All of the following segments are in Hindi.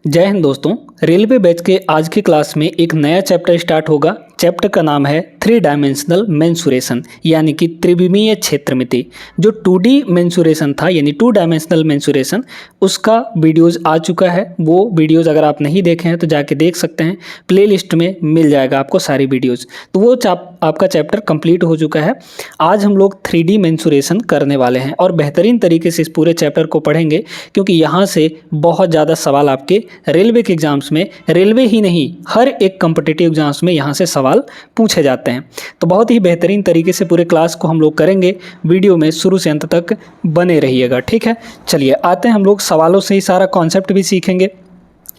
जय हिंद दोस्तों। रेलवे बैच के आज की क्लास में एक नया चैप्टर स्टार्ट होगा। चैप्टर का नाम है 3 डायमेंशनल मेंसुरेशन यानी कि त्रिविमीय क्षेत्रमिति। जो 2D मेंसुरेशन था यानी 2 डायमेंशनल मेंसुरेशन, उसका वीडियोस आ चुका है। वो वीडियोस अगर आप नहीं देखे हैं तो जाके देख सकते हैं, प्लेलिस्ट में मिल जाएगा आपको सारी वीडियोस। तो वो आपका चैप्टर कंप्लीट हो चुका है। आज हम लोग 3D मेंसुरेशन करने वाले हैं और बेहतरीन तरीके से इस पूरे चैप्टर को पढ़ेंगे, क्योंकि यहाँ से बहुत ज़्यादा सवाल आपके रेलवे के एग्जाम्स में, रेलवे ही नहीं हर एक कॉम्पिटिटिव एग्जाम्स में यहाँ से सवाल पूछे जाते हैं। तो बहुत ही बेहतरीन तरीके से पूरे क्लास को हम लोग करेंगे। वीडियो में शुरू से अंत तक बने रहिएगा, ठीक है। चलिए आते हैं, हम लोग सवालों से ही सारा कॉन्सेप्ट भी सीखेंगे,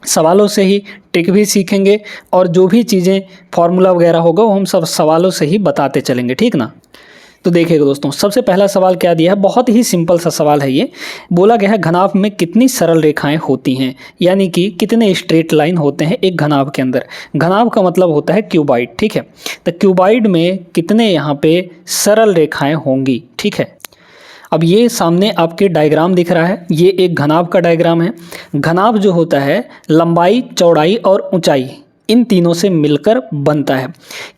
सवालों से ही ट्रिक भी सीखेंगे, और जो भी चीज़ें फार्मूला वगैरह होगा वो हम सब सवालों से ही बताते चलेंगे, ठीक ना। तो देखिएगा दोस्तों, सबसे पहला सवाल क्या दिया है, बहुत ही सिंपल सा सवाल है। ये बोला गया है घनाभ में कितनी सरल रेखाएं होती हैं, यानी कि कितने स्ट्रेट लाइन होते हैं एक घनाभ के अंदर। घनाभ का मतलब होता है क्यूबॉइड, ठीक है। तो क्यूबॉइड में कितने यहाँ पे सरल रेखाएं होंगी, ठीक है। अब ये सामने आपके डायग्राम दिख रहा है, ये एक घनाभ का डायग्राम है। घनाभ जो होता है लंबाई, चौड़ाई और ऊंचाई, इन तीनों से मिलकर बनता है।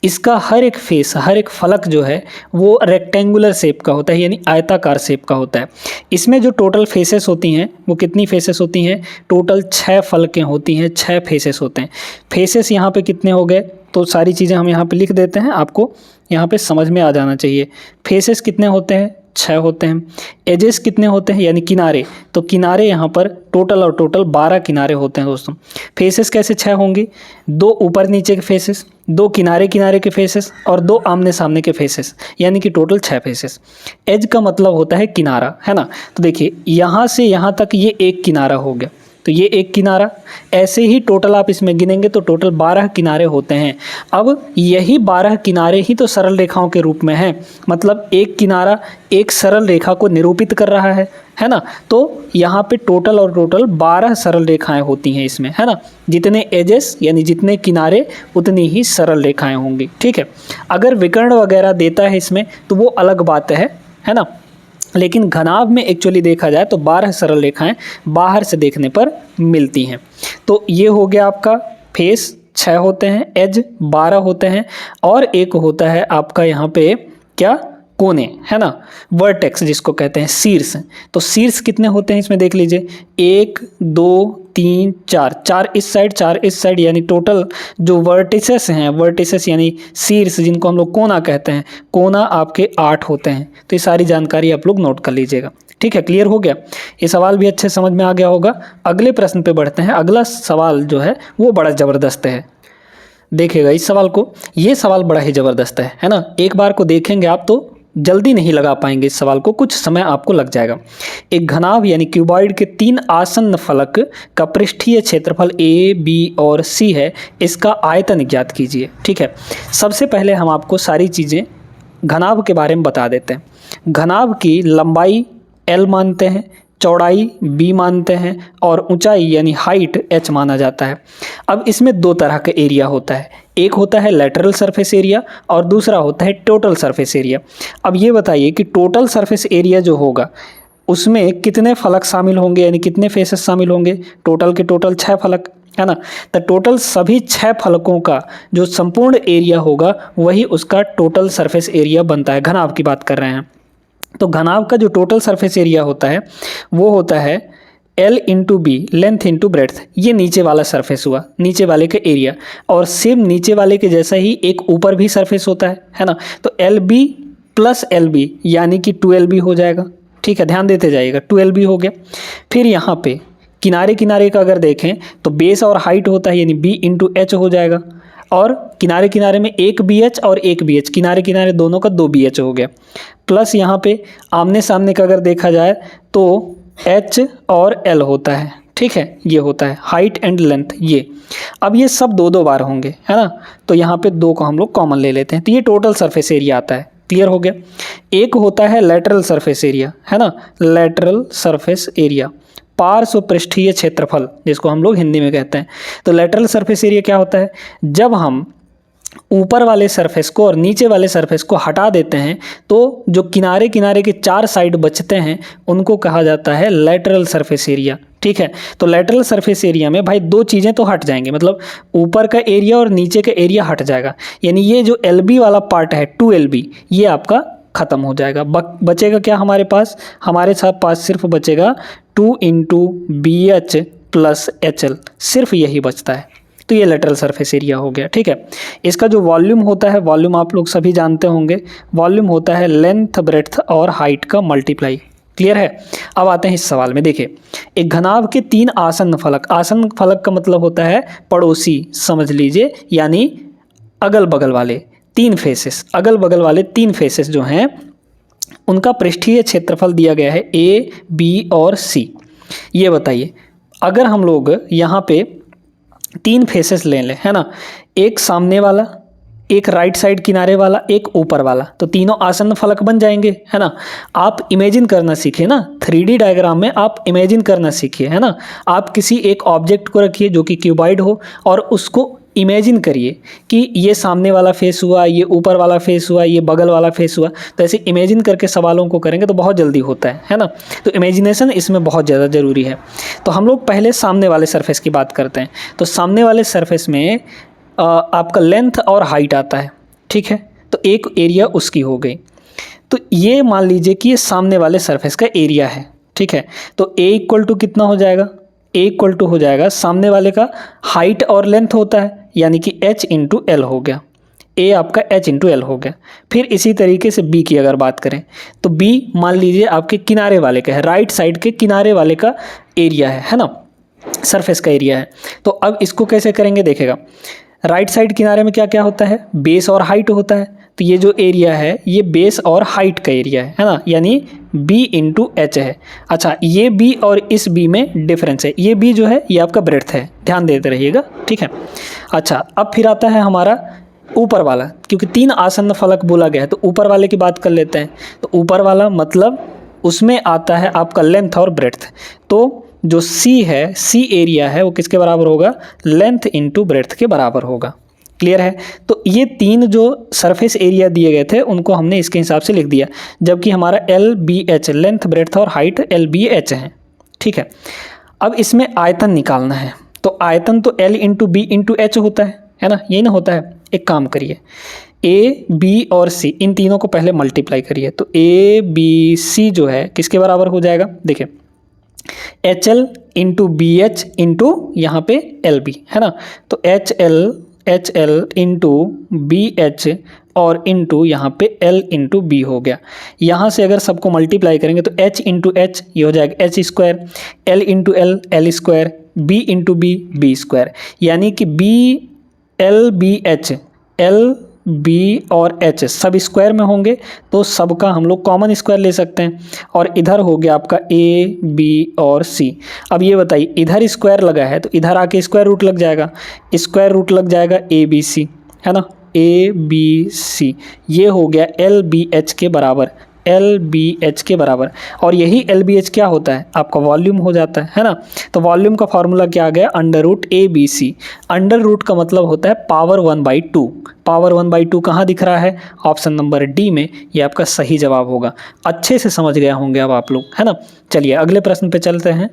इसका हर एक फेस, हर एक फलक जो है वो रेक्टेंगुलर शेप का होता है, यानी आयताकार शेप का होता है। इसमें जो टोटल फेसेस होती हैं वो कितनी फेसेस होती हैं, टोटल 6 फलकें होती हैं, 6 फेसेस होते हैं। फेसेस यहाँ पे कितने हो गए, तो सारी चीज़ें हम यहाँ पे लिख देते हैं, आपको यहाँ पे समझ में आ जाना चाहिए। फेसेस कितने होते हैं, 6 होते हैं। एजेस कितने होते हैं, यानी किनारे, तो किनारे यहाँ पर टोटल 12 किनारे होते हैं दोस्तों। फेसेस कैसे 6 होंगी, 2 ऊपर नीचे के फेसेस, 2 किनारे किनारे के फेसेस और 2 आमने सामने के फेसेस, यानी कि टोटल 6 फेसेस। एज का मतलब होता है किनारा, है ना। तो देखिए यहाँ से यहाँ तक ये एक किनारा हो गया, तो ये एक किनारा। ऐसे ही टोटल आप इसमें गिनेंगे तो टोटल 12 किनारे होते हैं। अब यही 12 किनारे ही तो सरल रेखाओं के रूप में हैं, मतलब एक किनारा एक सरल रेखा को निरूपित कर रहा है ना। तो यहाँ पे टोटल 12 सरल रेखाएं होती हैं इसमें, है ना। जितने एजेस यानी जितने किनारे उतनी ही सरल रेखाएं होंगी, ठीक है। अगर विकर्ण वगैरह देता है इसमें तो वो अलग बात है ना। लेकिन घनाभ में एक्चुअली देखा जाए तो 12 सरल रेखाएं बाहर से देखने पर मिलती हैं। तो ये हो गया आपका फेस, 6 होते हैं, एज 12 होते हैं, और एक होता है आपका यहाँ पे क्या, कोने, है ना, वर्टेक्स जिसको कहते हैं, शीर्ष। तो शीर्ष कितने होते हैं इसमें देख लीजिए, 1 2 3 4, 4 इस साइड 4 इस साइड, यानी टोटल जो वर्टिसेस हैं, वर्टिसेस यानी शीर्ष जिनको हम लोग कोना कहते हैं, कोना आपके 8 होते हैं। तो ये सारी जानकारी आप लोग नोट कर लीजिएगा, ठीक है। क्लियर हो गया, ये सवाल भी अच्छे समझ में आ गया होगा। अगले प्रश्न पे बढ़ते हैं। अगला सवाल जो है वो बड़ा ज़बरदस्त है, देखिएगा इस सवाल को। ये सवाल बड़ा ही ज़बरदस्त है ना। एक बार को देखेंगे आप तो जल्दी नहीं लगा पाएंगे इस सवाल को, कुछ समय आपको लग जाएगा। एक घनाभ यानी क्यूबॉइड के 3 आसन्न फलक का पृष्ठीय क्षेत्रफल A, B और C है, इसका आयतन ज्ञात कीजिए, ठीक है। सबसे पहले हम आपको सारी चीज़ें घनाभ के बारे में बता देते हैं। घनाभ की लंबाई L मानते हैं, चौड़ाई B मानते हैं, और ऊंचाई यानी हाइट H माना जाता है। अब इसमें 2 तरह का एरिया होता है, एक होता है लेटरल सरफेस एरिया और दूसरा होता है टोटल सरफेस एरिया। अब ये बताइए कि टोटल सरफेस एरिया जो होगा उसमें कितने फलक शामिल होंगे, यानी कितने फेसेस शामिल होंगे। टोटल के टोटल 6 फलक, है ना। तो टोटल सभी 6 फलकों का जो संपूर्ण एरिया होगा वही उसका टोटल सरफेस एरिया बनता है। घनाभ की बात कर रहे हैं, तो घनाभ का जो टोटल सरफेस एरिया होता है वो होता है L into B, length into breadth. ये नीचे वाला सरफेस हुआ, नीचे वाले का एरिया, और सेम नीचे वाले के जैसा ही एक ऊपर भी सरफेस होता है ना। तो LB प्लस LB यानी कि 2LB हो जाएगा, ठीक है। ध्यान देते जाइएगा, 2LB हो गया। फिर यहाँ पे किनारे किनारे का अगर देखें तो बेस और हाइट होता है, यानी B इंटू H हो जाएगा, और किनारे किनारे में एक BH और एक BH, किनारे किनारे दोनों का 2 BH हो गया। प्लस यहाँ पे आमने सामने का अगर देखा जाए तो H और L होता है, ठीक है। ये होता है हाइट एंड लेंथ ये। अब ये सब 2 बार होंगे, है ना। तो यहाँ पे 2 को हम लोग कॉमन ले लेते हैं, तो ये टोटल सरफेस एरिया आता है। क्लियर हो गया। एक होता है लेटरल सरफेस एरिया, है ना, लेटरल सरफेस एरिया, पार्श्व पृष्ठीय क्षेत्रफल जिसको हम लोग हिंदी में कहते हैं। तो लेटरल सरफेस एरिया क्या होता है, जब हम ऊपर वाले सरफेस को और नीचे वाले सरफेस को हटा देते हैं तो जो किनारे किनारे के 4 साइड बचते हैं उनको कहा जाता है लेटरल सरफेस एरिया। ठीक है, तो लेटरल सरफेस एरिया में भाई 2 चीज़ें तो हट जाएंगे, मतलब ऊपर का एरिया और नीचे का एरिया हट जाएगा, यानी ये जो LB वाला पार्ट है 2LB ये आपका ख़त्म हो जाएगा। बचेगा क्या हमारे पास? हमारे साथ पास सिर्फ बचेगा 2 × BH + HL, सिर्फ यही बचता है। तो ये लेटरल सरफेस एरिया हो गया। ठीक है, इसका जो वॉल्यूम होता है, वॉल्यूम आप लोग सभी जानते होंगे, वॉल्यूम होता है लेंथ ब्रेड्थ और हाइट का मल्टीप्लाई। क्लियर है? अब आते हैं इस सवाल में। देखिए, एक घनाभ के 3 आसन्न फलक, आसन्न फलक का मतलब होता है पड़ोसी समझ लीजिए, यानी अगल बगल वाले 3 फेसेस, अगल बगल वाले 3 फेसेस जो हैं उनका पृष्ठीय क्षेत्रफल दिया गया है A, B और C। ये बताइए, अगर हम लोग यहाँ पे 3 फेसेस ले लें, है ना, एक सामने वाला, एक राइट साइड किनारे वाला, एक ऊपर वाला, तो तीनों आसन्न फलक बन जाएंगे, है ना। आप इमेजिन करना सीखिए ना, 3D डायग्राम में आप इमेजिन करना सीखिए, है ना। आप किसी एक ऑब्जेक्ट को रखिए जो कि क्यूबॉइड हो और उसको इमेजिन करिए कि ये सामने वाला फेस हुआ, ये ऊपर वाला फेस हुआ, ये बगल वाला फेस हुआ। तो ऐसे इमेजिन करके सवालों को करेंगे तो बहुत जल्दी होता है ना। तो इमेजिनेशन इसमें बहुत ज़्यादा ज़रूरी है। तो हम लोग पहले सामने वाले सरफेस की बात करते हैं। तो सामने वाले सरफेस में आपका लेंथ और हाइट आता है। ठीक है, तो एक एरिया उसकी हो गई। तो ये मान लीजिए कि ये सामने वाले सरफेस का एरिया है। ठीक है, तो A = कितना हो जाएगा? A = हो जाएगा सामने वाले का हाइट और लेंथ होता है, यानी कि H × L हो गया। A आपका H × L हो गया। फिर इसी तरीके से B की अगर बात करें तो B मान लीजिए आपके किनारे वाले का है, राइट साइड के किनारे वाले का एरिया है ना, सरफेस का एरिया है। तो अब इसको कैसे करेंगे देखिएगा, राइट साइड किनारे में क्या क्या होता है? बेस और हाइट होता है। तो ये जो एरिया है ये बेस और हाइट का एरिया है ना, यानी B × H है। अच्छा, ये B और इस B में डिफरेंस है, ये B जो है ये आपका ब्रेड्थ है, ध्यान देते रहिएगा। ठीक है, अच्छा अब फिर आता है हमारा ऊपर वाला, क्योंकि 3 आसन्न फलक बोला गया है तो ऊपर वाले की बात कर लेते हैं। तो ऊपर वाला मतलब उसमें आता है आपका लेंथ और ब्रेड्थ। तो जो C है, C एरिया है वो किसके बराबर होगा? लेंथ × ब्रेड्थ के बराबर होगा। क्लियर है? तो ये 3 जो सरफेस एरिया दिए गए थे उनको हमने इसके हिसाब से लिख दिया, जबकि हमारा LBH लेंथ ब्रेड्थ और हाइट LBH है। ठीक है, अब इसमें आयतन निकालना है। तो आयतन तो L × B × H होता है ना, यही ना होता है। एक काम करिए, A, B और C इन तीनों को पहले मल्टीप्लाई करिए। तो A, B, C जो है किसके बराबर हो जाएगा? देखिए, HL × BH × यहाँ पे LB है ना, तो HL × BH और इंटू यहाँ पे L × B हो गया। यहाँ से अगर सबको मल्टीप्लाई करेंगे तो H × H ये हो जाएगा H², L × L L², B × B B², यानी कि LBH L B और H सब स्क्वायर में होंगे तो सबका हम लोग कॉमन स्क्वायर ले सकते हैं। और इधर हो गया आपका A, B और C। अब ये बताइए, इधर स्क्वायर लगा है तो इधर आके स्क्वायर रूट लग जाएगा, स्क्वायर रूट लग जाएगा ABC है ना, ABC ये हो गया LBH के बराबर, LBH के बराबर। और यही LBH क्या होता है? आपका वॉल्यूम हो जाता है ना। तो वॉल्यूम का फॉर्मूला क्या आ गया? √ABC। अंडर रूट का मतलब होता है पावर 1/2। पावर 1/2 कहाँ दिख रहा है? ऑप्शन नंबर D में। ये आपका सही जवाब होगा। अच्छे से समझ गया होंगे अब आप लोग, है ना। चलिए अगले प्रश्न पे चलते हैं।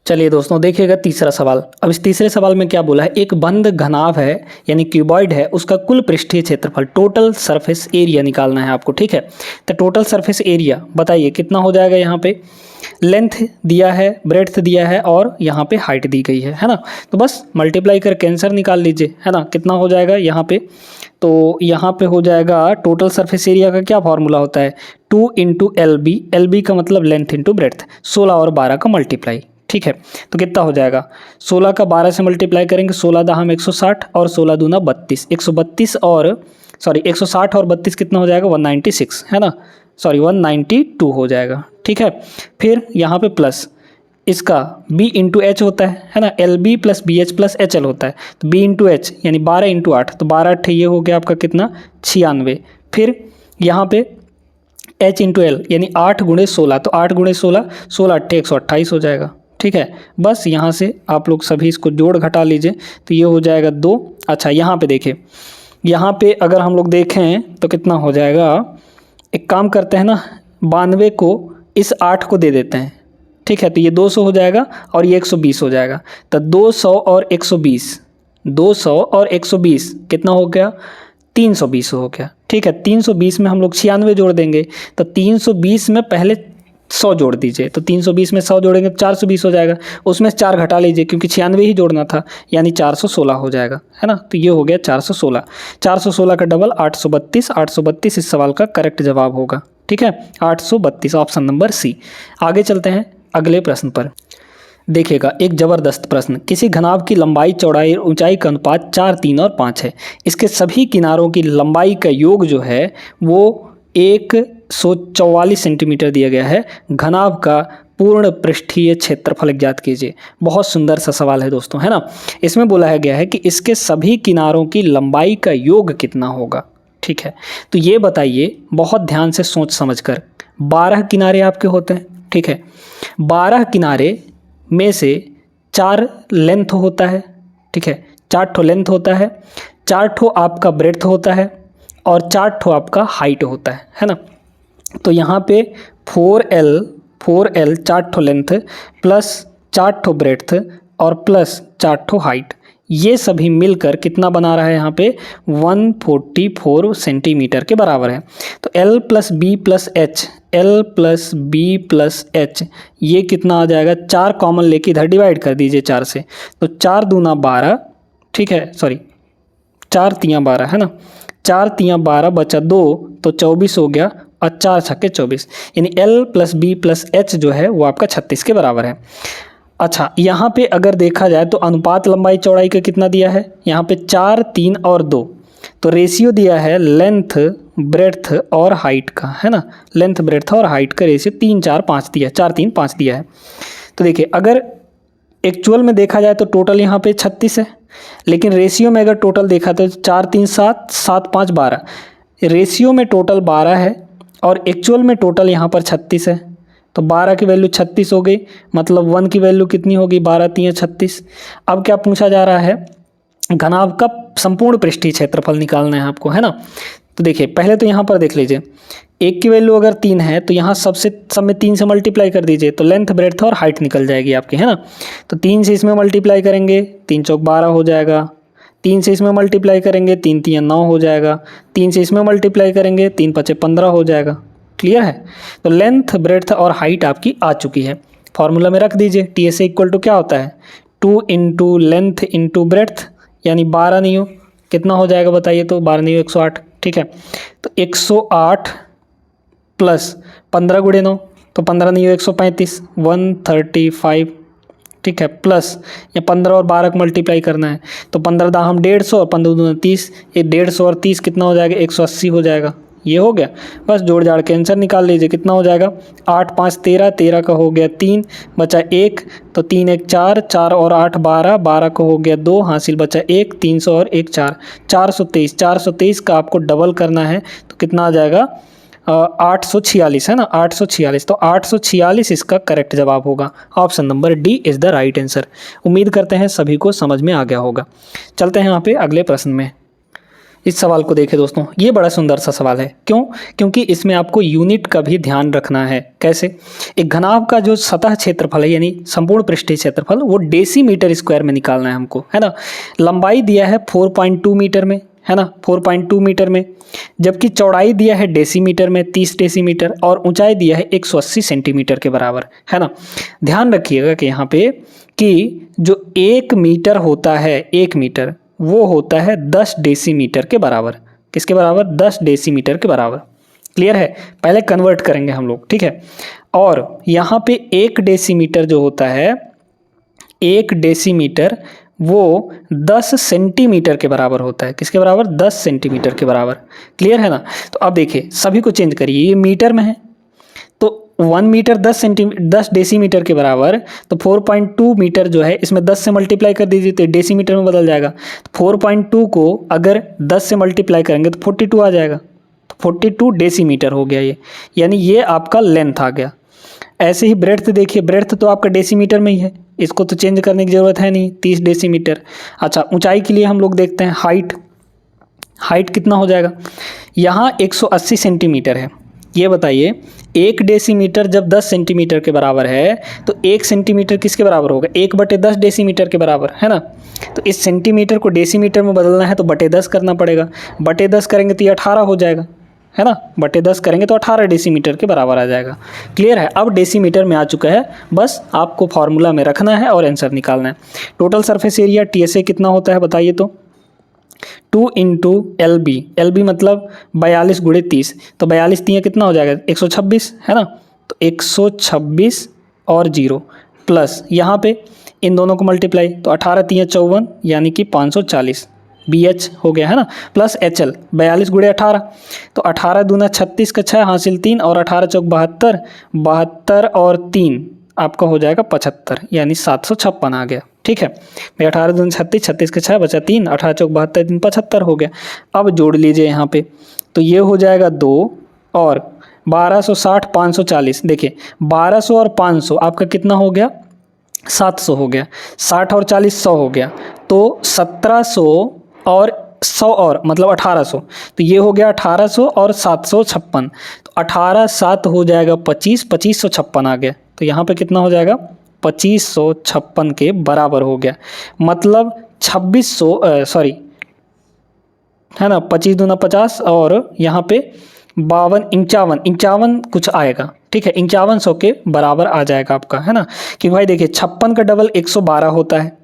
चलिए दोस्तों देखिएगा तीसरा सवाल। अब इस तीसरे सवाल में क्या बोला है? एक बंद घनाभ है यानी क्यूबॉइड है, उसका कुल पृष्ठीय क्षेत्रफल टोटल सरफेस एरिया निकालना है आपको। ठीक है, तो टोटल सरफेस एरिया बताइए कितना हो जाएगा? यहाँ पे लेंथ दिया है, ब्रेड्थ दिया है और यहाँ पे हाइट दी गई है ना। तो बस मल्टीप्लाई करके आंसर निकाल लीजिए, है ना। कितना हो जाएगा यहाँ पे? तो यहाँ पे हो जाएगा टोटल सरफेस एरिया का क्या फॉर्मूला होता है? 2 × LB, LB का मतलब लेंथ × ब्रेड्थ, 16 और 12 का मल्टीप्लाई। ठीक है, तो कितना हो जाएगा? 16 का 12 से मल्टीप्लाई करेंगे, 16 दहम 160 और 16 दूना 32, 132 और 160 और 32 कितना हो जाएगा? 196 है ना, 192 हो जाएगा। ठीक है, फिर यहाँ पे प्लस इसका B × H होता है ना, LB + BH + HL होता है। तो B × H यानी 12 × 8, तो 12 8 ये हो गया आपका कितना? 96। फिर यहाँ पे H × L यानी 8 × 16, तो 8 × 16, 16 8 128 हो जाएगा। ठीक है, बस यहाँ से आप लोग सभी इसको जोड़ घटा लीजिए तो ये हो जाएगा 2। अच्छा यहाँ पे देखिए, यहाँ पे अगर हम लोग देखें तो कितना हो जाएगा, एक काम करते हैं ना, 92 को इस 8 को दे देते हैं, ठीक है, तो ये 200 हो जाएगा और ये 120 हो जाएगा। तो 200 और 120, 200 और 120 कितना हो गया, 320 हो गया, ठीक है। 320 में हम लोग 96 जोड़ देंगे, तो 320 में पहले 100 जोड़ दीजिए, तो 320 में 100 जोड़ेंगे तो 420 हो जाएगा, उसमें से 4 घटा लीजिए क्योंकि 96 ही जोड़ना था, यानी 416 हो जाएगा, है ना। तो ये हो गया 416, 416 का डबल 832, 832 इस सवाल का करेक्ट जवाब होगा, ठीक है, 832 ऑप्शन नंबर सी। आगे चलते हैं अगले प्रश्न पर। देखिएगा एक ज़बरदस्त प्रश्न, किसी घनाभ की लंबाई चौड़ाई और ऊंचाई का अनुपात 4, 3 और 5 है। इसके सभी किनारों की लंबाई का योग जो है वो 144 सेंटीमीटर दिया गया है। घनाभ का पूर्ण पृष्ठीय क्षेत्रफल ज्ञात कीजिए। बहुत सुंदर सा सवाल है दोस्तों, है ना। इसमें बोला गया है कि इसके सभी किनारों की लंबाई का योग कितना होगा, ठीक है। तो ये बताइए बहुत ध्यान से सोच समझकर। 12 किनारे आपके होते हैं, ठीक है, 12 किनारे में से 4 लेंथ होता है, ठीक है, 4 ठो लेंथ होता है, 4 ठो आपका ब्रेड्थ होता है और 4 ठो आपका हाइट होता है ना। तो यहाँ पे 4L 4 ठो लेंथ प्लस 4 ठो ब्रेड्थ और प्लस 4 ठो हाइट, ये सभी मिलकर कितना बना रहा है यहाँ पे 144 सेंटीमीटर के बराबर है। तो L plus B plus H, L plus B plus H, ये कितना आ जाएगा, 4 कॉमन लेके इधर डिवाइड कर दीजिए 4 से, तो 4 दूना 12, ठीक है, सॉरी 4 तियाँ 12 है ना, 4 तियाँ 12 बचा 2 तो 24 हो गया और 4 छक्के 24, यानी L plus B plus H जो है वो आपका 36 के बराबर है। अच्छा यहाँ पे अगर देखा जाए तो अनुपात लंबाई चौड़ाई का कितना दिया है, यहाँ पे 4, 3 और 2, तो रेशियो दिया है लेंथ ब्रेड्थ और हाइट का, है ना, लेंथ ब्रेड्थ और हाइट का रेशियो 3, 4, 5 दिया, 4, 3, 5 दिया है। तो देखिए अगर एक्चुअल में देखा जाए तो टोटल यहाँ पे 36 है, लेकिन रेशियो में अगर टोटल देखा तो 4, 3, 7, 7, 5, 12, रेशियो में टोटल 12 है और एक्चुअल में टोटल यहाँ पर 36 है, तो 12 की वैल्यू 36 हो गई, मतलब 1 की वैल्यू कितनी होगी, 12 3 36। अब क्या पूछा जा रहा है, घनाभ का संपूर्ण पृष्ठीय क्षेत्रफल निकालना है आपको, है ना। तो देखिए पहले तो यहाँ पर देख लीजिए, 1 की वैल्यू अगर 3 है तो यहाँ सब में 3 से मल्टीप्लाई कर दीजिए, तो लेंथ ब्रेड्थ और हाइट निकल जाएगी आपकी, है ना। तो 3 से इसमें मल्टीप्लाई करेंगे, 3 चौक 12 हो जाएगा, 3 से इसमें मल्टीप्लाई करेंगे, 3 तियाँ 9 हो जाएगा, 3 से इसमें मल्टीप्लाई करेंगे, 3 पचे 15 हो जाएगा। क्लियर है। तो लेंथ ब्रेड्थ और हाइट आपकी आ चुकी है, फॉर्मूला में रख दीजिए। TSA इक्वल टू क्या होता है, 2 इंटू लेंथ इंटू ब्रेड्थ, यानी 12 नहीं हो कितना हो जाएगा बताइए, तो 12 नहीं हो 108, ठीक है। तो 108 प्लस 15 गुणे 9, तो 15 नहीं हो 135, 135, ठीक है, प्लस या 15 और 12 को मल्टीप्लाई करना है, तो 15 दा हम 150 और 15 दूना 30, ये 150 और 30 कितना हो जाएगा, 180 हो जाएगा। ये हो गया, बस जोड़ जाड़ के आंसर निकाल लीजिए, कितना हो जाएगा, 8, 5, 13, 13 का हो गया 3, बचा 1, तो 3, 1, 4, 4 और 8 12, 12 का हो गया 2, हासिल बचा 1, 300 और 1 4, 423, 423 का आपको डबल करना है तो कितना आ जाएगा, 846 है ना, 846, तो 846 इसका करेक्ट जवाब होगा। Option number D is the right answer. उम्मीद करते हैं सभी को समझ में आ गया होगा। चलते हैं यहाँ पे अगले प्रश्न में। इस सवाल को देखें दोस्तों, ये बड़ा सुंदर सा सवाल है। क्यों? क्योंकि इसमें आपको यूनिट का भी ध्यान रखना है। कैसे? एक घनाभ का जो सतह क्षेत्रफल है यानी संपूर्ण पृष्ठीय क्षेत्रफल वो डेसीमीटर स्क्वायर में निकालना है हमको, है ना। लंबाई दिया है 4.2 मीटर में, है ना, 4.2 मीटर में, जबकि चौड़ाई दिया है डेसीमीटर में 30 डेसीमीटर और ऊंचाई दिया है 180 सेंटीमीटर के बराबर, है ना। ध्यान रखिएगा कि यहाँ पे कि जो 1 मीटर होता है, 1 मीटर वो होता है 10 डेसीमीटर के बराबर। किसके बराबर? 10 डेसीमीटर के बराबर। क्लियर है? पहले कन्वर्ट करेंगे हम लोग, ठीक है। और यहाँ पे 1 डेसीमीटर जो होता है, 1 डेसीमीटर वो 10 सेंटीमीटर के बराबर होता है। किसके बराबर? 10 सेंटीमीटर के बराबर। क्लियर है ना। तो अब देखिए सभी को चेंज करिए, ये मीटर में है तो 1 मीटर 10 डेसीमीटर के बराबर, तो 4.2 मीटर जो है इसमें 10 से मल्टीप्लाई कर दीजिए तो डेसीमीटर में बदल जाएगा। तो 4.2 को अगर 10 से मल्टीप्लाई करेंगे तो 42 आ जाएगा, तो 42 डेसीमीटर हो गया ये, यानी ये आपका लेंथ आ गया। ऐसे ही ब्रेड्थ देखिए, ब्रेड्थ तो आपका डेसीमीटर में ही है, इसको तो चेंज करने की ज़रूरत है नहीं, 30 डेसीमीटर। अच्छा, ऊंचाई के लिए हम लोग देखते हैं हाइट, हाइट कितना हो जाएगा, यहाँ 180 सेंटीमीटर है। ये बताइए 1 डेसीमीटर जब 10 सेंटीमीटर के बराबर है तो 1 सेंटीमीटर किसके बराबर होगा, 1/10 डेसीमीटर के बराबर है ना। तो इस सेंटीमीटर को डेसीमीटर में बदलना है तो बटे 10 करना पड़ेगा, बटे 10 करेंगे तो ये 18 हो जाएगा, है ना। बटे 10 करेंगे तो 18 डेसीमीटर के बराबर आ जाएगा। क्लियर है, अब डेसीमीटर में आ चुका है, बस आपको फार्मूला में रखना है और आंसर निकालना है। टोटल सरफेस एरिया TSA कितना होता है बताइए तो, 2 इंटू LB मतलब 42 गुणे 30, तो 42 3 कितना हो जाएगा 126, है ना। तो 126 और 0 प्लस यहाँ पे इन दोनों को मल्टीप्लाई, तो 18 3 54 यानी कि 540 BH हो गया, है ना। प्लस HL 42 गुणे 18, तो 18 दूना 36 का 6 हासिल 3 और 18 चौक 72, 72 और 3 आपका हो जाएगा 75 यानी 756 आ गया। ठीक है भाई, 18 दूनी 36, 36 का 6 बचा 3, 18 चौक 72 3 75 हो गया। अब जोड़ लीजिए यहाँ पे, तो ये हो जाएगा 2 और 1260 540, देखिए 1200 और 500 आपका कितना हो गया 700 हो गया, 60 और 40 100 हो गया, तो 1700 और 100 और मतलब 1800, तो ये हो गया 1800 और 756, तो 18 7 हो जाएगा 25, 2556 आ गया। तो यहाँ पे कितना हो जाएगा 2556 के बराबर हो गया, मतलब 2600 सॉरी है ना, 25 दूना 50 और यहाँ पे 52 51 कुछ आएगा। ठीक है, 5100 के बराबर आ जाएगा आपका, है ना। कि भाई देखिए 56 का डबल 112 होता है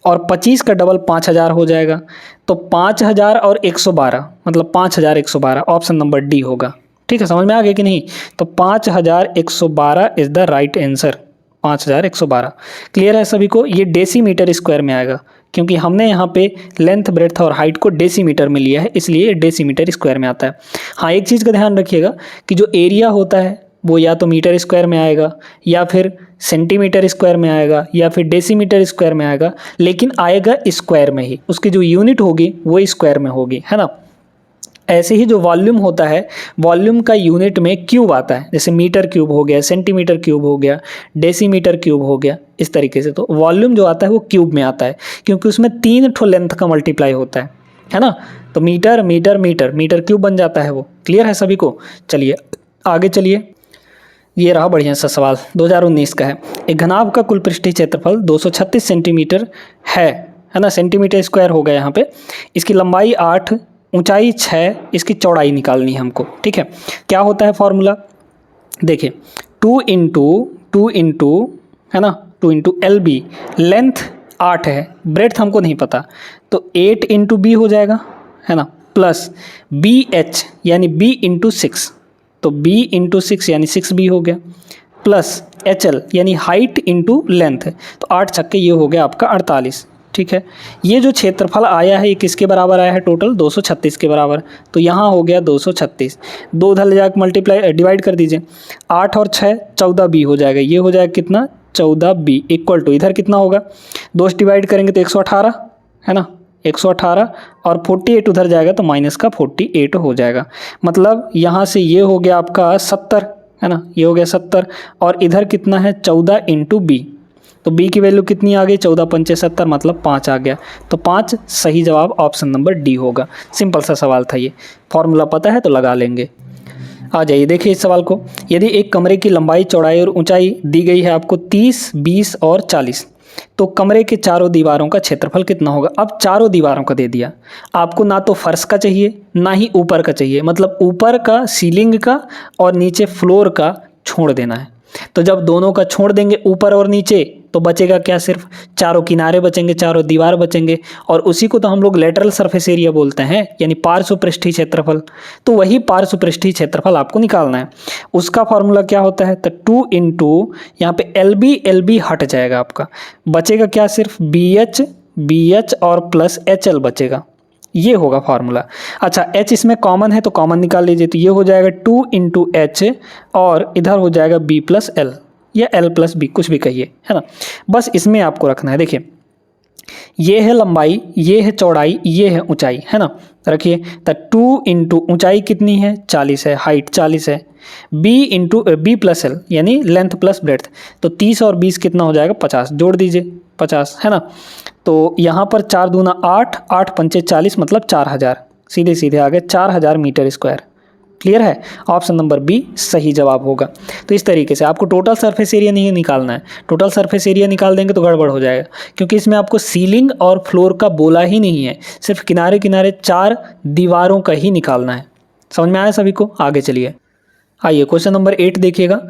और 25 का डबल 5000 हो जाएगा, तो 5000 और 112 मतलब 5112, ऑप्शन नंबर डी होगा। ठीक है, समझ में आ गया कि नहीं। तो 5112 is the right answer, 5112। Clear है सभी को। ये डेसीमीटर स्क्वायर में आएगा क्योंकि हमने यहाँ पे लेंथ ब्रेड्थ और हाइट को डेसीमीटर में लिया है, इसलिए डेसीमीटर स्क्वायर में आता है। हाँ, एक चीज़ का ध्यान रखिएगा कि जो एरिया होता है वो या तो मीटर स्क्वायर में आएगा या फिर सेंटीमीटर स्क्वायर में आएगा या फिर डेसीमीटर स्क्वायर में आएगा, लेकिन आएगा स्क्वायर में ही, उसकी जो यूनिट होगी वो स्क्वायर में होगी, है ना। ऐसे ही जो वॉल्यूम होता है, वॉल्यूम का यूनिट में क्यूब आता है, जैसे मीटर क्यूब हो गया, सेंटीमीटर क्यूब हो गया, डेसीमीटर क्यूब हो गया, इस तरीके से। तो वॉल्यूम जो आता है वो क्यूब में आता है क्योंकि उसमें 3 ठो लेंथ का मल्टीप्लाई होता है ना। तो metre metre metre metre cube बन जाता है वो। क्लियर है सभी को। चलिए आगे चलिए, ये रहा बढ़िया सा सवाल 2019 का है। एक घनाभ का कुल पृष्ठीय क्षेत्रफल 236 सेंटीमीटर है ना, सेंटीमीटर स्क्वायर हो गया यहाँ पे। इसकी लंबाई 8, ऊंचाई 6, इसकी चौड़ाई निकालनी है हमको। ठीक है, क्या होता है फॉर्मूला, देखिए 2 इंटू है ना, 2 इंटू LB, लेंथ 8 है, ब्रेड्थ हमको नहीं पता, तो 8 इंटू B हो जाएगा, है ना, प्लस BH यानी B इंटू 6, तो B इंटू 6 यानी 6B हो गया, प्लस HL यानी हाइट इंटू लेंथ, तो 8 छक्के ये हो गया आपका 48। ठीक है, ये जो क्षेत्रफल आया है ये किसके बराबर आया है, टोटल 236 के बराबर। तो यहाँ हो गया 236, 2 उधर ले जाकर मल्टीप्लाई डिवाइड कर दीजिए, 8 और 6 14B हो जाएगा, ये हो जाएगा कितना 14B इक्वल टू इधर कितना होगा, 2 से डिवाइड करेंगे तो 118, है ना, 118 और 48 उधर जाएगा तो माइनस का 48 हो जाएगा, मतलब यहाँ से ये हो गया आपका 70, है ना, ये हो गया 70 और इधर कितना है 14 इंटू B, तो B की वैल्यू कितनी आ गई 14 पंचे 70 मतलब 5 आ गया, तो 5 सही जवाब ऑप्शन नंबर डी होगा। सिंपल सा सवाल था ये, फॉर्मूला पता है तो लगा लेंगे। आ जाइए देखिए इस सवाल को, यदि एक कमरे की लंबाई चौड़ाई और ऊंचाई दी गई है आपको 30 20 और 40, तो कमरे के चारों दीवारों का क्षेत्रफल कितना होगा। अब चारों दीवारों का दे दिया आपको, ना तो फर्श का चाहिए ना ही ऊपर का चाहिए, मतलब ऊपर का सीलिंग का और नीचे फ्लोर का छोड़ देना है। तो जब दोनों का छोड़ देंगे ऊपर और नीचे तो बचेगा क्या, सिर्फ चारों किनारे बचेंगे, चारों दीवार बचेंगे, और उसी को तो हम लोग लेटरल सरफेस एरिया बोलते हैं, यानी पार्श्व पृष्ठीय क्षेत्रफल। तो वही पार्श्व पृष्ठीय क्षेत्रफल आपको निकालना है। उसका फॉर्मूला क्या होता है, तो 2 इंटू यहाँ पे LB हट जाएगा आपका, बचेगा क्या सिर्फ BH और प्लस HL बचेगा, ये होगा फार्मूला। अच्छा H इसमें कॉमन है तो कॉमन निकाल लीजिए, तो ये हो जाएगा 2 इंटू H और इधर हो जाएगा B प्लस L या L प्लस B, कुछ भी कहिए, है ना। बस इसमें आपको रखना है, देखिए ये है लंबाई, ये है चौड़ाई, ये है ऊंचाई, है ना। रखिए तो 2 इंटू ऊँचाई कितनी है 40 है, हाइट 40 है, B into B plus L यानी लेंथ प्लस ब्रेड्थ, तो 30 और 20 कितना हो जाएगा 50, जोड़ दीजिए 50, है ना। तो यहाँ पर 4 दूना 8, 8 पंचे 40 मतलब 4000, सीधे सीधे आ गए 4000 मीटर स्क्वायर। क्लियर है, ऑप्शन नंबर बी सही जवाब होगा। तो इस तरीके से आपको टोटल सरफेस एरिया नहीं निकालना है, टोटल सरफेस एरिया निकाल देंगे तो गड़बड़ हो जाएगा, क्योंकि इसमें आपको सीलिंग और फ्लोर का बोला ही नहीं है, सिर्फ किनारे किनारे 4 दीवारों का ही निकालना है। समझ में आया सभी को? आगे चलिए, आइए क्वेश्चन नंबर 8 देखिएगा।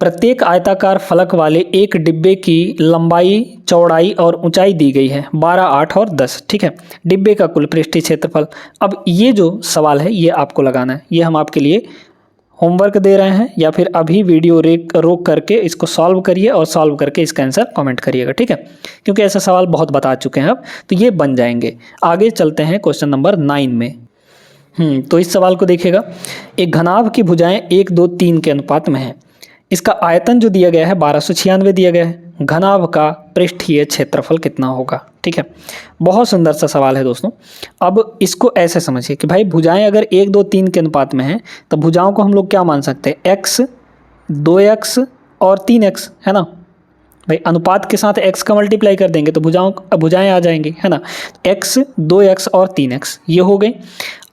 प्रत्येक आयताकार फलक वाले एक डिब्बे की लंबाई, चौड़ाई और ऊंचाई दी गई है 12, 8 और 10। ठीक है, डिब्बे का कुल पृष्ठीय क्षेत्रफल। अब ये जो सवाल है ये आपको लगाना है, ये हम आपके लिए होमवर्क दे रहे हैं, या फिर अभी वीडियो रोक करके इसको सॉल्व करिए और सॉल्व करके इसका आंसर कमेंट करिएगा। ठीक है, क्योंकि ऐसा सवाल बहुत बता चुके हैं अब, तो ये बन जाएंगे। आगे चलते हैं क्वेश्चन नंबर 9 में। तो इस सवाल को देखिएगा। एक घनाभ की भुजाएं 1, 2, 3 के अनुपात में है। इसका आयतन जो दिया गया है 1296 दिया गया है। घनाभ का पृष्ठीय क्षेत्रफल कितना होगा? ठीक है, बहुत सुंदर सा सवाल है दोस्तों। अब इसको ऐसे समझिए कि भाई भुजाएं अगर 1, 2, 3 के अनुपात में हैं तो भुजाओं को हम लोग क्या मान सकते हैं? x, 2x और 3x, है ना भाई। अनुपात के साथ x का मल्टीप्लाई कर देंगे तो भुजाएं आ जाएंगी, है ना। x, 2x और 3x ये हो गई।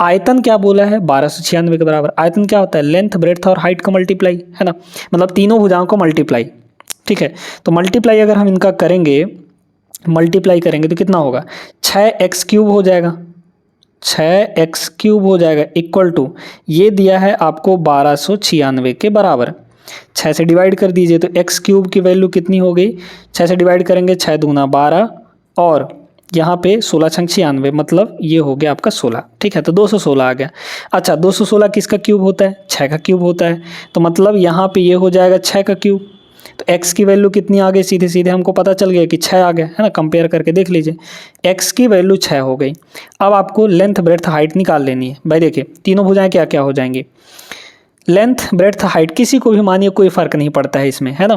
आयतन क्या बोला है? 1296 के बराबर। आयतन क्या होता है? लेंथ, ब्रेड्थ और हाइट का मल्टीप्लाई, है ना, मतलब तीनों भुजाओं को मल्टीप्लाई। ठीक है, तो मल्टीप्लाई अगर हम इनका करेंगे, मल्टीप्लाई करेंगे तो कितना होगा? 6x³ हो जाएगा, 6x³ हो जाएगा इक्वल टू, ये दिया है आपको 1296 के बराबर। 6 से डिवाइड कर दीजिए तो x³ की वैल्यू कितनी हो गई? 6 से डिवाइड करेंगे 6 दूना 12 और यहाँ पे 16 छंग 96, मतलब ये हो गया आपका 16। ठीक है, तो 216 आ गया। अच्छा, 216 किसका क्यूब होता है? 6 का क्यूब होता है, तो मतलब यहाँ पे ये हो जाएगा 6 का क्यूब। तो x की वैल्यू कितनी आ गई? सीधे सीधे हमको पता चल गया कि 6 आ गया, है ना। कंपेयर करके देख लीजिए, x की वैल्यू 6 हो गई। अब आपको लेंथ, ब्रेड्थ, हाइट निकाल लेनी है। भाई देखिए तीनों भुजाएं क्या क्या हो जाएंगी? लेंथ, ब्रेड्थ, हाइट किसी को भी मानिए, कोई फर्क नहीं पड़ता है इसमें, है ना।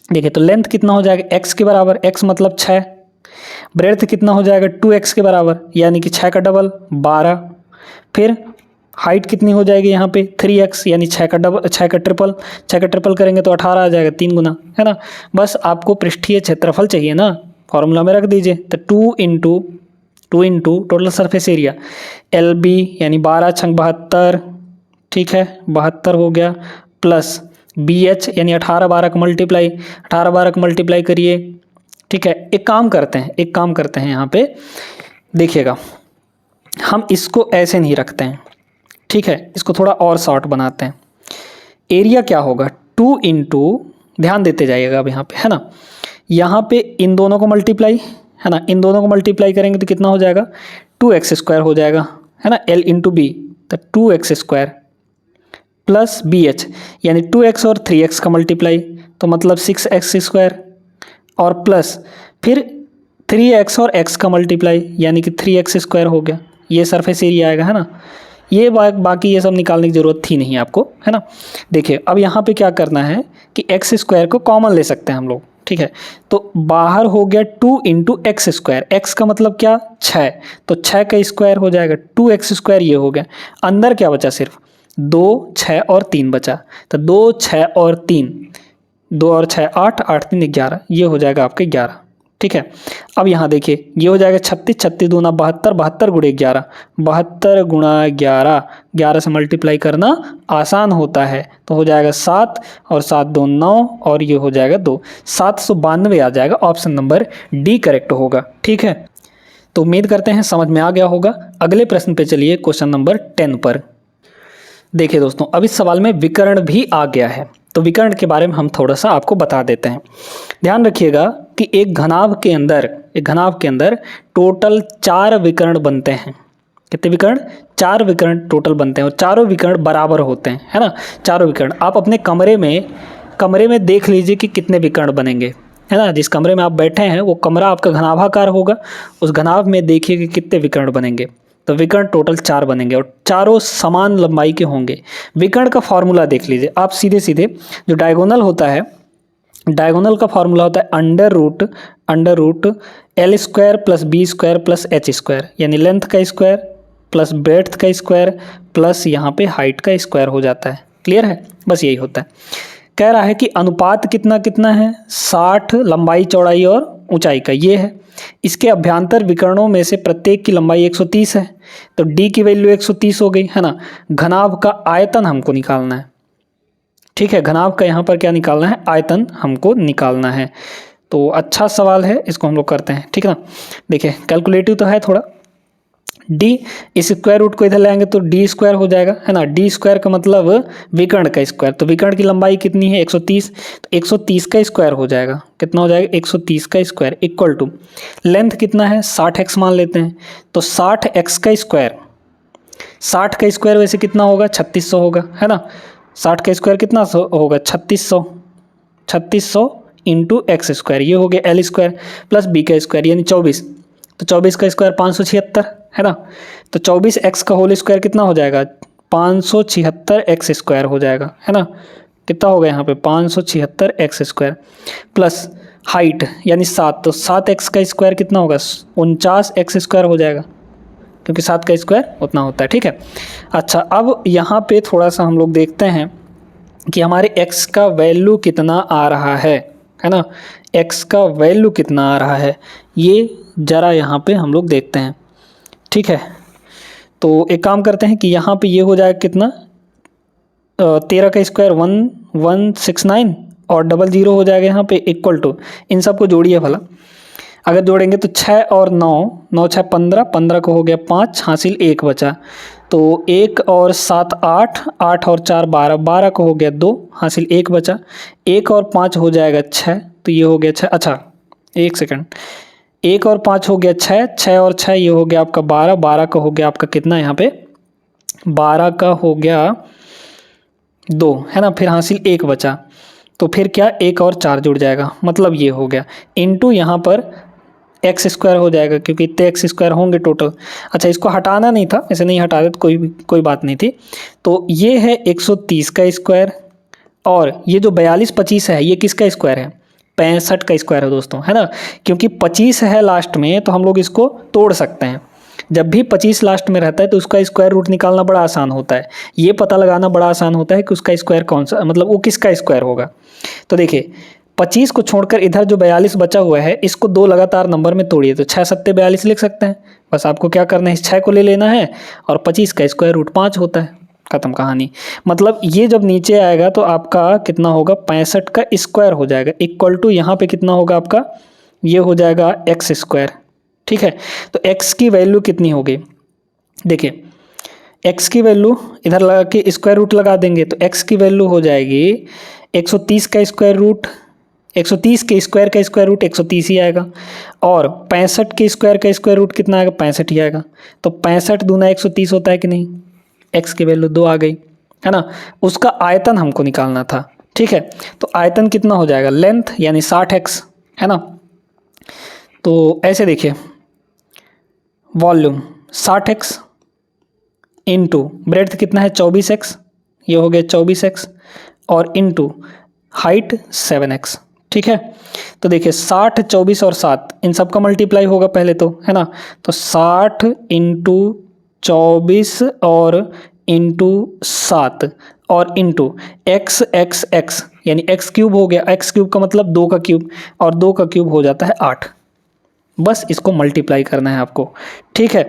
देखिए तो लेंथ कितना हो जाएगा? x के बराबर, x मतलब 6। ब्रेड्थ कितना हो जाएगा? 2x के बराबर, यानी कि 6 का डबल 12। फिर हाइट कितनी हो जाएगी यहाँ पे? 3x, यानी 6 का डबल, 6 का ट्रिपल, 6 का ट्रिपल करेंगे तो 18 आ जाएगा, 3 गुना, है ना। बस आपको पृष्ठीय क्षेत्रफल चाहिए ना, फॉर्मूला में रख दीजिए। तो 2 into total surface area, LB यानी 12 छंग 72, ठीक है 72 हो गया, प्लस BH यानी 18 12 का मल्टीप्लाई, 18 12 का मल्टीप्लाई करिए। ठीक है, एक काम करते हैं यहाँ पे देखिएगा, हम इसको ऐसे नहीं रखते हैं, ठीक है, इसको थोड़ा और शॉर्ट बनाते हैं। एरिया क्या होगा? 2 इंटू, ध्यान देते जाइएगा अब यहाँ पे, है ना, यहाँ पे इन दोनों को मल्टीप्लाई, है ना, इन दोनों को मल्टीप्लाई करेंगे तो कितना हो जाएगा? 2x² हो जाएगा, है ना, L इंटू B, तो 2x² प्लस BH यानी 2x और 3x का मल्टीप्लाई, तो मतलब 6x², और प्लस फिर 3x और x का मल्टीप्लाई यानी कि 3x² हो गया। ये सरफेस एरिया आएगा, है ना। ये बाकी ये सब निकालने की ज़रूरत थी नहीं आपको, है ना। देखिए अब यहाँ पे क्या करना है कि x² को कॉमन ले सकते हैं हम लोग, ठीक है। तो बाहर हो गया 2 इंटू x², x का मतलब क्या? 6, तो 6 का स्क्वायर हो जाएगा 2x², ये हो गया। अंदर क्या बचा? सिर्फ 2, 6 और 3 बचा, तो 2, 6 और 3, 2 और 6 8, 8 3 11, ये हो जाएगा आपके 11। ठीक है, अब यहाँ देखिए ये हो जाएगा 36, 36 दूना 72, 72 गुणे 11, 72 गुणा 11, 11 से मल्टीप्लाई करना आसान होता है, तो हो जाएगा 7 और 7 2 9 और ये हो जाएगा 2, 792 आ जाएगा। ऑप्शन नंबर डी करेक्ट होगा। ठीक है, तो उम्मीद करते हैं समझ में आ गया होगा। अगले प्रश्न पे चलिए, क्वेश्चन नंबर 10 पर। देखिए दोस्तों, अब इस सवाल में विकर्ण भी आ गया है, तो विकर्ण के बारे में हम थोड़ा सा आपको बता देते हैं। ध्यान रखिएगा कि एक घनाभ के अंदर टोटल 4 विकर्ण बनते हैं। कितने विकर्ण? 4 विकर्ण टोटल बनते हैं, और चारों विकर्ण बराबर होते हैं, है ना। चारों विकर्ण आप अपने कमरे में देख लीजिए कि कितने विकर्ण बनेंगे, है ना। जिस कमरे में आप बैठे हैं वो कमरा आपका घनाभाकार होगा, उस घनाभ में देखिए कि कितने विकर्ण बनेंगे। तो विकर्ण टोटल 4 बनेंगे और चारों समान लंबाई के होंगे। विकर्ण का फॉर्मूला देख लीजिए आप, सीधे सीधे जो डायगोनल होता है, डायगोनल का फॉर्मूला होता है under root L² plus B² plus H², यानी लेंथ का स्क्वायर प्लस ब्रेड्थ का स्क्वायर प्लस यहाँ पे हाइट का स्क्वायर हो जाता है। क्लियर है, बस यही होता है। कह रहा है कि अनुपात कितना कितना है? 60 लंबाई चौड़ाई और ऊंचाई का ये है। इसके अभ्यंतर विकर्णों में से प्रत्येक की लंबाई 130 है, तो डी की वैल्यू 130 हो गई है ना। घनाभ का आयतन हमको निकालना है, ठीक है, घनाभ का यहाँ पर क्या निकालना है, आयतन हमको निकालना है। तो अच्छा सवाल है, इसको हम लोग करते हैं, ठीक है ना। देखिए कैलकुलेटिव तो है थोड़ा, डी इस स्क्वायर रूट को इधर ले आएंगे तो डी स्क्वायर हो जाएगा, है ना। डी स्क्वायर का मतलब विकर्ण का स्क्वायर, तो विकर्ण की लंबाई कितनी है 130, तो 130 का स्क्वायर हो जाएगा, कितना हो जाएगा 130 का स्क्वायर इक्वल टू लेंथ कितना है 60x मान लेते हैं, तो 60x का स्क्वायर, 60 का स्क्वायर वैसे कितना होगा 3600 होगा, है ना। 60 का स्क्वायर कितना होगा 3600, 3600 इंटू एक्स स्क्वायर, ये हो गया एल स्क्वायर प्लस बी का स्क्वायर यानी 24, तो 24 का स्क्वायर 576 है ना। तो 24x का होल स्क्वायर कितना हो जाएगा 576x स्क्वायर हो जाएगा, है ना। कितना होगा यहाँ पे 576x स्क्वायर प्लस हाइट यानी 7, तो 7x का स्क्वायर कितना होगा 49x स्क्वायर हो जाएगा, क्योंकि 7 का स्क्वायर उतना होता है, ठीक है। अच्छा अब यहाँ पे थोड़ा सा हम लोग देखते हैं कि हमारे x का वैल्यू कितना आ रहा है ना। x का वैल्यू कितना आ रहा है ये ज़रा यहाँ पे हम लोग देखते हैं, ठीक है। तो एक काम करते हैं कि यहाँ पे ये हो जाएगा कितना 13 का स्क्वायर 1169 और 00 हो जाएगा यहाँ पे इक्वल टू, इन सबको जोड़िए भला, अगर जोड़ेंगे तो 6 और 9, 9 6 15, 15 को हो गया 5 हासिल 1 बचा, तो 1 और 7 8, 8 और 4 12, 12 को हो गया 2 हासिल 1 बचा, 1 और 5 हो जाएगा 6, तो ये हो गया 6, अच्छा 1 सेकंड, 1 और 5 हो गया 6, 6 और 6 ये हो गया आपका 12, 12 का हो गया आपका कितना यहाँ पे 12 का हो गया 2, है ना, फिर हासिल 1 बचा, तो फिर क्या 1 और 4 जुड़ जाएगा, मतलब ये हो गया इनटू यहाँ पर एक्स स्क्वायर हो जाएगा, क्योंकि इतने एक्स स्क्वायर होंगे टोटल। अच्छा इसको हटाना नहीं था, ऐसे नहीं हटा देते कोई बात नहीं थी। तो ये है 130 का स्क्वायर और ये जो 42 25 है ये किसका स्क्वायर है 65 का स्क्वायर है दोस्तों, है ना। क्योंकि 25 है लास्ट में तो हम लोग इसको तोड़ सकते हैं, जब भी 25 लास्ट में रहता है तो उसका स्क्वायर रूट निकालना बड़ा आसान होता है, ये पता लगाना बड़ा आसान होता है कि उसका स्क्वायर कौन सा, मतलब वो किसका स्क्वायर होगा। तो देखिए 25 को छोड़कर इधर जो 42 बचा हुआ है इसको 2 लगातार नंबर में तोड़िए, तो 6 7 42 लिख सकते हैं। बस आपको क्या करना है, इस 6 को ले लेना है और 25 का स्क्वायर रूट 5 होता है, खत्म कहानी। मतलब ये जब नीचे आएगा तो आपका कितना होगा 65 का स्क्वायर हो जाएगा इक्वल टू यहाँ पे कितना होगा आपका, ये हो जाएगा एक्स स्क्वायर, ठीक है। तो x की वैल्यू कितनी होगी, देखिए x की वैल्यू इधर लगा के स्क्वायर रूट लगा देंगे तो x की वैल्यू हो जाएगी 130 का स्क्वायर रूट, 130 के स्क्वायर का स्क्वायर रूट 130 ही आएगा, और 65 के स्क्वायर का स्क्वायर रूट कितना आएगा 65 ही आएगा। तो 65 दूना 130 होता है कि नहीं, x की वैल्यू 2 आ गई, है ना। उसका आयतन हमको निकालना था, ठीक है। तो आयतन कितना हो जाएगा लेंथ यानी 60x, है ना। तो ऐसे देखिए वॉल्यूम 60x इंटू ब्रेड्थ कितना है 24x, ये हो गया 24x और इंटू हाइट 7x, ठीक है। तो देखिए 60 24 और 7 इन सब का मल्टीप्लाई होगा पहले तो, है ना। तो 60 इंटू 24 और इंटू 7 और इंटू एक्स एक्स एक्स यानी एक्स क्यूब हो गया, एक्स क्यूब का मतलब 2 का क्यूब और 2 का क्यूब हो जाता है 8। बस इसको मल्टीप्लाई करना है आपको, ठीक है।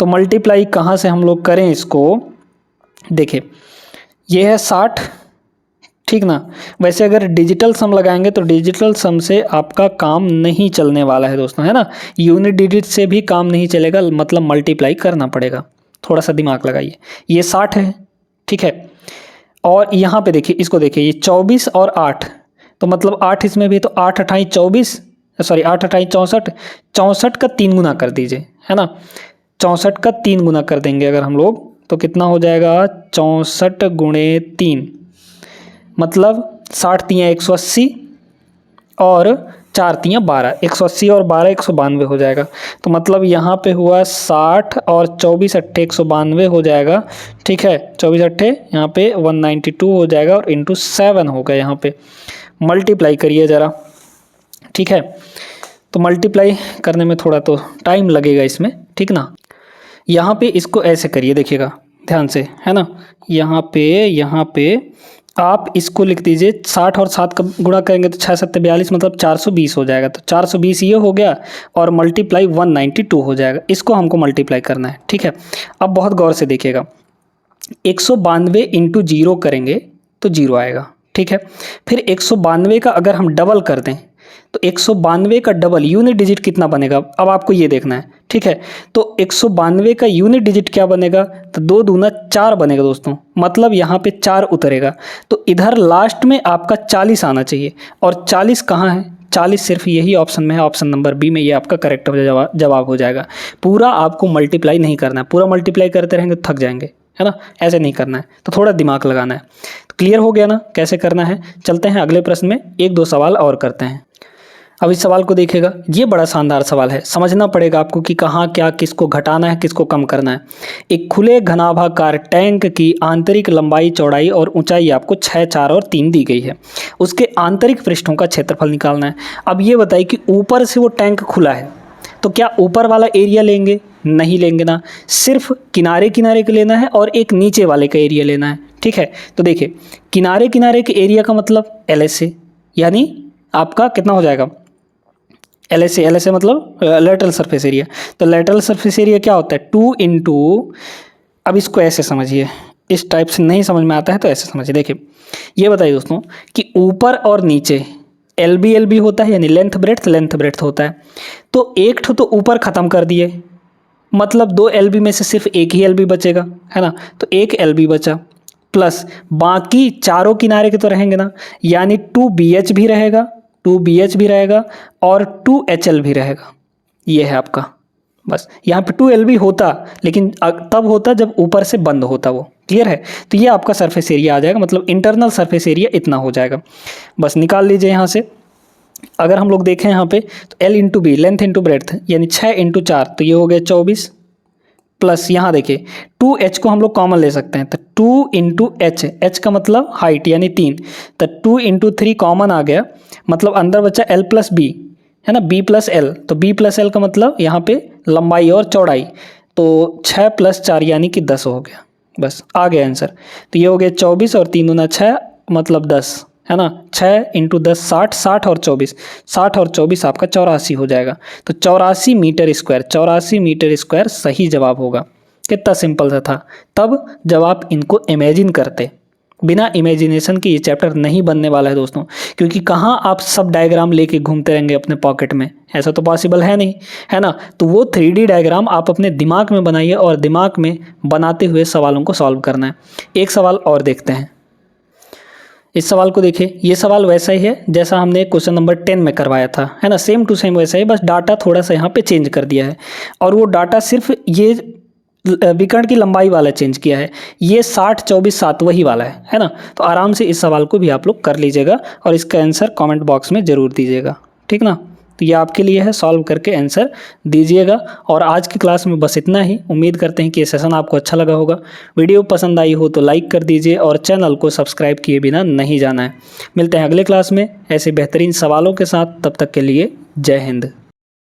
तो मल्टीप्लाई कहाँ से हम लोग करें इसको, देखिए ये है 60, ठीक ना। वैसे अगर डिजिटल सम लगाएंगे तो डिजिटल सम से आपका काम नहीं चलने वाला है दोस्तों, है ना। यूनिट डिजिट से भी काम नहीं चलेगा, मतलब मल्टीप्लाई करना पड़ेगा, थोड़ा सा दिमाग लगाइए। ये 60 है, ठीक है। और यहाँ पे देखिए, इसको देखिए, ये 24 और 8, तो मतलब 8 इसमें भी, तो 8 28 24, सॉरी 8 28 64, 64 का 3 गुना कर दीजिए, है ना। 64 का 3 गुना कर देंगे अगर हम लोग तो कितना हो जाएगा 64 गुणे 3, मतलब 60 तियाँ 180 और 4 तियाँ 12, 180 और 12 192 हो जाएगा। तो मतलब यहाँ पे हुआ 60 और 24 अट्ठे 192 हो जाएगा, ठीक है। 24 अट्ठे यहाँ पे 192 हो जाएगा और इंटू 7 होगा, यहाँ पे मल्टीप्लाई करिए ज़रा, ठीक है। तो मल्टीप्लाई करने में थोड़ा तो टाइम लगेगा इसमें, ठीक ना। यहाँ पे इसको ऐसे करिए, देखिएगा ध्यान से, है ना। यहाँ पे आप इसको लिख दीजिए 60 और 7 का गुणा करेंगे तो 6 7 42 मतलब 420 हो जाएगा। तो 420 ये हो गया और मल्टीप्लाई 192 हो जाएगा। इसको हमको मल्टीप्लाई करना है, ठीक है। अब बहुत गौर से देखिएगा, 192 इंटू 0 करेंगे तो 0 आएगा, ठीक है। फिर 192 का अगर हम डबल कर दें तो 192 का डबल यूनिट डिजिट कितना बनेगा, अब आपको ये देखना है, ठीक है। तो 192 का यूनिट डिजिट क्या बनेगा, तो 2 दूना 4 बनेगा दोस्तों, मतलब यहाँ पे 4 उतरेगा। तो इधर लास्ट में आपका 40 आना चाहिए, और 40 कहाँ है, 40 सिर्फ यही ऑप्शन में है, ऑप्शन नंबर बी में। ये आपका करेक्ट जवाब हो जाएगा। पूरा आपको मल्टीप्लाई नहीं करना है, पूरा मल्टीप्लाई करते रहेंगे तो थक जाएंगे, है ना, ऐसे नहीं करना है, तो थोड़ा दिमाग लगाना है। तो क्लियर हो गया ना कैसे करना है। चलते हैं अगले प्रश्न में, 1-2 सवाल और करते हैं। अब इस सवाल को देखिएगा, ये बड़ा शानदार सवाल है, समझना पड़ेगा आपको कि कहाँ क्या किसको घटाना है किसको कम करना है। एक खुले घनाभाकार टैंक की आंतरिक लंबाई चौड़ाई और ऊंचाई आपको 6, 4 और 3 दी गई है। उसके आंतरिक पृष्ठों का क्षेत्रफल निकालना है। अब ये बताइए कि ऊपर से वो टैंक खुला है तो क्या ऊपर वाला एरिया लेंगे, नहीं लेंगे ना, सिर्फ किनारे किनारे का लेना है और एक नीचे वाले का एरिया लेना है, ठीक है। तो देखिए किनारे किनारे के एरिया का मतलब LSA, यानी आपका कितना हो जाएगा, LSA मतलब लेटरल सरफेस एरिया। तो लेटरल सरफेस एरिया क्या होता है, 2 इंटू, अब इसको ऐसे समझिए, इस टाइप से नहीं समझ में आता है तो ऐसे समझिए। देखिए ये बताइए दोस्तों कि ऊपर और नीचे LB होता है, यानी लेंथ ब्रेड्थ होता है। तो एक ठो तो ऊपर ख़त्म कर दिए, मतलब 2 LB में से सिर्फ एक ही LB बचेगा, है ना। तो एक LB बचा, प्लस बाकी चारों किनारे के तो रहेंगे ना, यानी 2BH भी रहेगा, 2BH भी रहेगा और 2HL भी रहेगा। ये है आपका, बस यहाँ पे 2LB होता, लेकिन तब होता जब ऊपर से बंद होता वो। क्लियर है। तो ये आपका सरफेस एरिया आ जाएगा, मतलब इंटरनल सरफेस एरिया इतना हो जाएगा। बस निकाल लीजिए यहाँ से। अगर हम लोग देखें यहाँ पे तो L into B, length into breadth, यानी 6 इंटू 4, तो ये हो गया 24, प्लस यहाँ देखिए 2H को हम लोग कॉमन ले सकते हैं, तो 2 इंटू H का मतलब हाइट यानी 3, तो 2 इंटू 3 कॉमन आ गया, मतलब अंदर बचा L प्लस बी, है ना, B प्लस L। तो B प्लस L का मतलब यहाँ पे लंबाई और चौड़ाई, तो 6 प्लस 4 यानी कि 10 हो गया। बस आ गया आंसर। तो ये हो गया 24 और 3 दूना 6 मतलब 10, है ना। 6 इंटू 10 60, 60 और 24, 60 और 24 आपका 84 हो जाएगा। तो 84 मीटर स्क्वायर, 84 मीटर स्क्वायर सही जवाब होगा। कितना सिंपल सा था तब जब आप इनको इमेजिन करते। बिना इमेजिनेशन के ये चैप्टर नहीं बनने वाला है दोस्तों, क्योंकि कहाँ आप सब डायग्राम लेके घूमते रहेंगे अपने पॉकेट में, ऐसा तो पॉसिबल है नहीं, है ना। तो वो 3D डायग्राम आप अपने दिमाग में बनाइए और दिमाग में बनाते हुए सवालों को सॉल्व करना है। एक सवाल और देखते हैं। इस सवाल को देखिए, ये सवाल वैसा ही है जैसा हमने क्वेश्चन नंबर 10 में करवाया था, है ना, सेम टू सेम वैसा ही, बस डाटा थोड़ा सा यहाँ पे चेंज कर दिया है। और वो डाटा सिर्फ ये विकर्ण की लंबाई वाला चेंज किया है, ये 60 24 7 वही वाला है ना। तो आराम से इस सवाल को भी आप लोग कर लीजिएगा और इसका आंसर कमेंट बॉक्स में ज़रूर दीजिएगा, ठीक ना। तो ये आपके लिए है, सॉल्व करके आंसर दीजिएगा। और आज की क्लास में बस इतना ही। उम्मीद करते हैं कि ये सेशन आपको अच्छा लगा होगा। वीडियो पसंद आई हो तो लाइक कर दीजिए और चैनल को सब्सक्राइब किए बिना नहीं जाना है। मिलते हैं अगले क्लास में ऐसे बेहतरीन सवालों के साथ, तब तक के लिए जय हिंद।